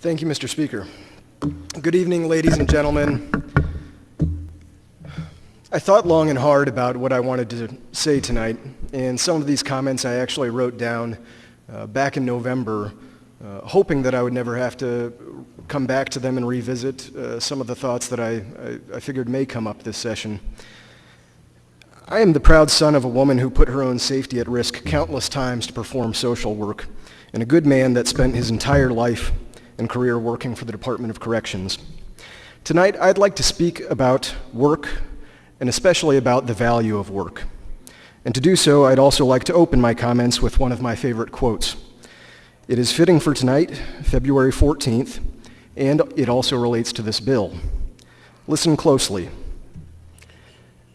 Thank you, Mr. Speaker. Good evening, ladies and gentlemen. I thought long and hard about what I wanted to say tonight, and some of these comments I actually wrote down back in November, hoping that I would never have to come back to them and revisit some of the thoughts that I figured may come up this session. I am the proud son of a woman who put her own safety at risk countless times to perform social work, and a good man that spent his entire life and career working for the Department of Corrections. Tonight, I'd like to speak about work, and especially about the value of work. And to do so, I'd also like to open my comments with one of my favorite quotes. It is fitting for tonight, February 14th, and it also relates to this bill. Listen closely.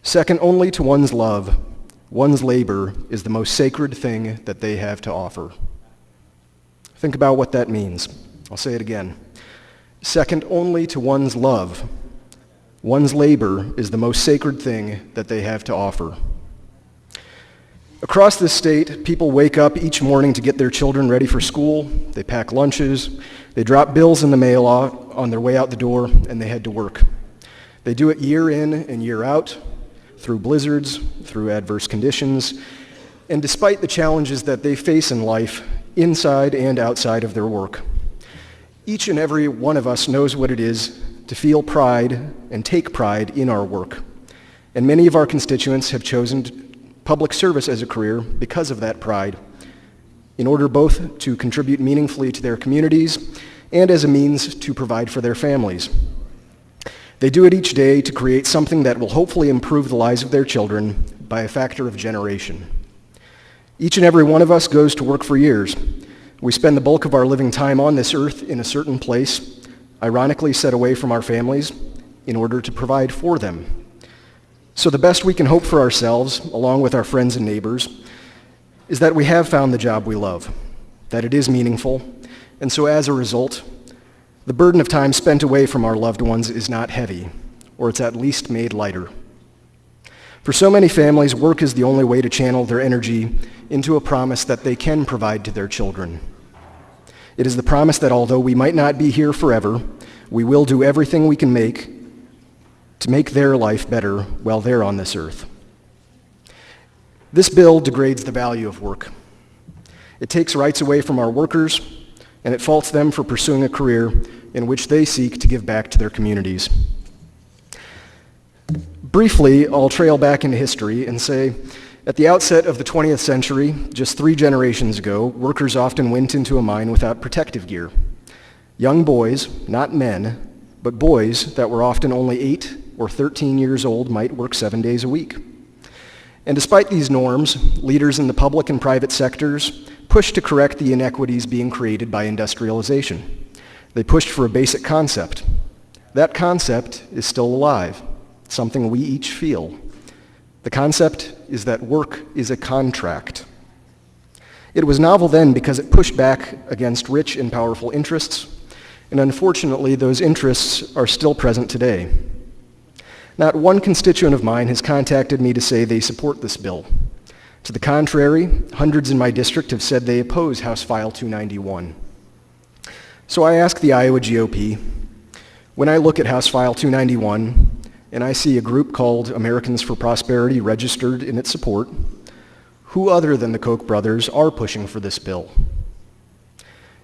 Second only to one's love, one's labor is the most sacred thing that they have to offer. Think about what that means. I'll say it again. Second only to one's love, one's labor is the most sacred thing that they have to offer. Across this state, people wake up each morning to get their children ready for school. They pack lunches, they drop bills in the mail on their way out the door, and they head to work. They do it year in and year out, through blizzards, through adverse conditions, and despite the challenges that they face in life, inside and outside of their work. Each and every one of us knows what it is to feel pride and take pride in our work. And many of our constituents have chosen public service as a career because of that pride, in order both to contribute meaningfully to their communities and as a means to provide for their families. They do it each day to create something that will hopefully improve the lives of their children by a factor of generation. Each and every one of us goes to work for years. We spend the bulk of our living time on this earth in a certain place, ironically set away from our families, in order to provide for them. So the best we can hope for ourselves, along with our friends and neighbors, is that we have found the job we love, that it is meaningful, and so as a result, the burden of time spent away from our loved ones is not heavy, or it's at least made lighter. For so many families, work is the only way to channel their energy into a promise that they can provide to their children. It is the promise that although we might not be here forever, we will do everything we can make to make their life better while they're on this earth. This bill degrades the value of work. It takes rights away from our workers, and it faults them for pursuing a career in which they seek to give back to their communities. Briefly, I'll trail back into history and say, at the outset of the 20th century, just 3 generations ago, workers often went into a mine without protective gear. Young boys, not men, but boys that were often only 8 or 13 years old might work 7 days a week. And despite these norms, leaders in the public and private sectors pushed to correct the inequities being created by industrialization. They pushed for a basic concept. That concept is still alive, something we each feel. The concept is that work is a contract. It was novel then because it pushed back against rich and powerful interests, and unfortunately those interests are still present today. Not one constituent of mine has contacted me to say they support this bill. To the contrary, hundreds in my district have said they oppose House File 291. So I ask the Iowa GOP, when I look at House File 291, and I see a group called Americans for Prosperity registered in its support, who other than the Koch brothers are pushing for this bill?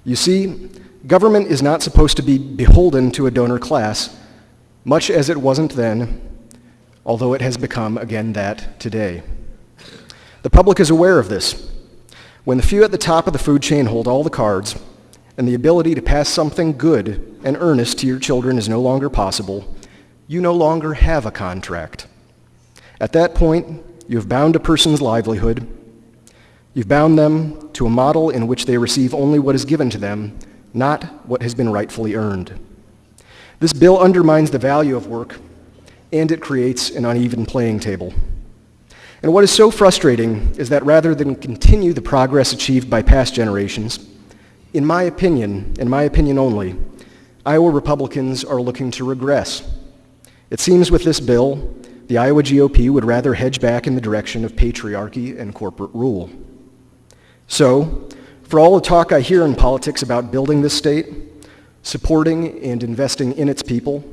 You see, government is not supposed to be beholden to a donor class, much as it wasn't then, although it has become again that today. The public is aware of this. When the few at the top of the food chain hold all the cards, and the ability to pass something good and earnest to your children is no longer possible, you no longer have a contract. At that point, you have bound a person's livelihood. You've bound them to a model in which they receive only what is given to them, not what has been rightfully earned. This bill undermines the value of work, and it creates an uneven playing table. And what is so frustrating is that rather than continue the progress achieved by past generations, in my opinion, and my opinion only, Iowa Republicans are looking to regress. It seems with this bill, the Iowa GOP would rather hedge back in the direction of patriarchy and corporate rule. So, for all the talk I hear in politics about building this state, supporting and investing in its people,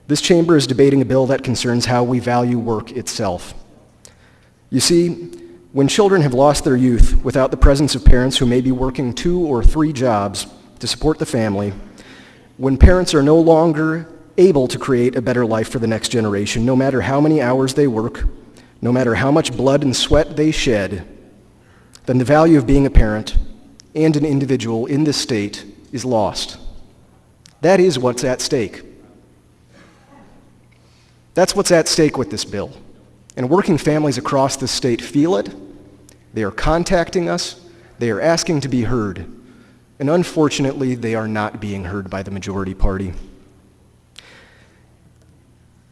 this chamber is debating a bill that concerns how we value work itself. You see, when children have lost their youth without the presence of parents who may be working 2 or 3 jobs to support the family, when parents are no longer able to create a better life for the next generation, no matter how many hours they work, no matter how much blood and sweat they shed, then the value of being a parent and an individual in this state is lost. That is what's at stake. That's what's at stake with this bill. And working families across the state feel it. They are contacting us. They are asking to be heard. And unfortunately, they are not being heard by the majority party.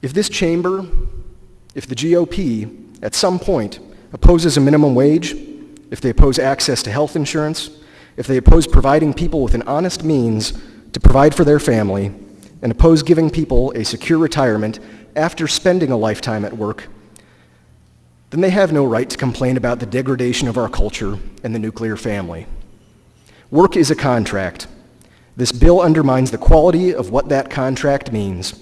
If this chamber, if the GOP, at some point, opposes a minimum wage, if they oppose access to health insurance, if they oppose providing people with an honest means to provide for their family, and oppose giving people a secure retirement after spending a lifetime at work, then they have no right to complain about the degradation of our culture and the nuclear family. Work is a contract. This bill undermines the quality of what that contract means.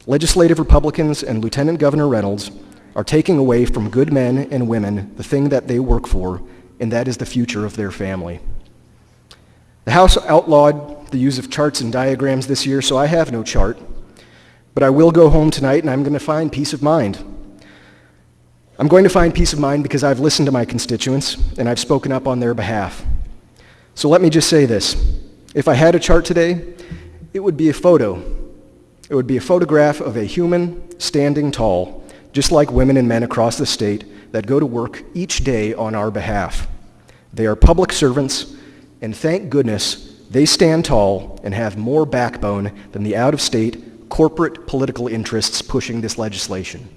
Legislative Republicans and Lieutenant Governor Reynolds are taking away from good men and women the thing that they work for, and that is the future of their family. The House outlawed the use of charts and diagrams this year, so I have no chart. But I will go home tonight and I'm going to find peace of mind. I'm going to find peace of mind because I've listened to my constituents and I've spoken up on their behalf. So let me just say this. If I had a chart today, it would be a photo. It would be a photograph of a human standing tall, just like women and men across the state that go to work each day on our behalf. They are public servants, and thank goodness they stand tall and have more backbone than the out-of-state corporate political interests pushing this legislation.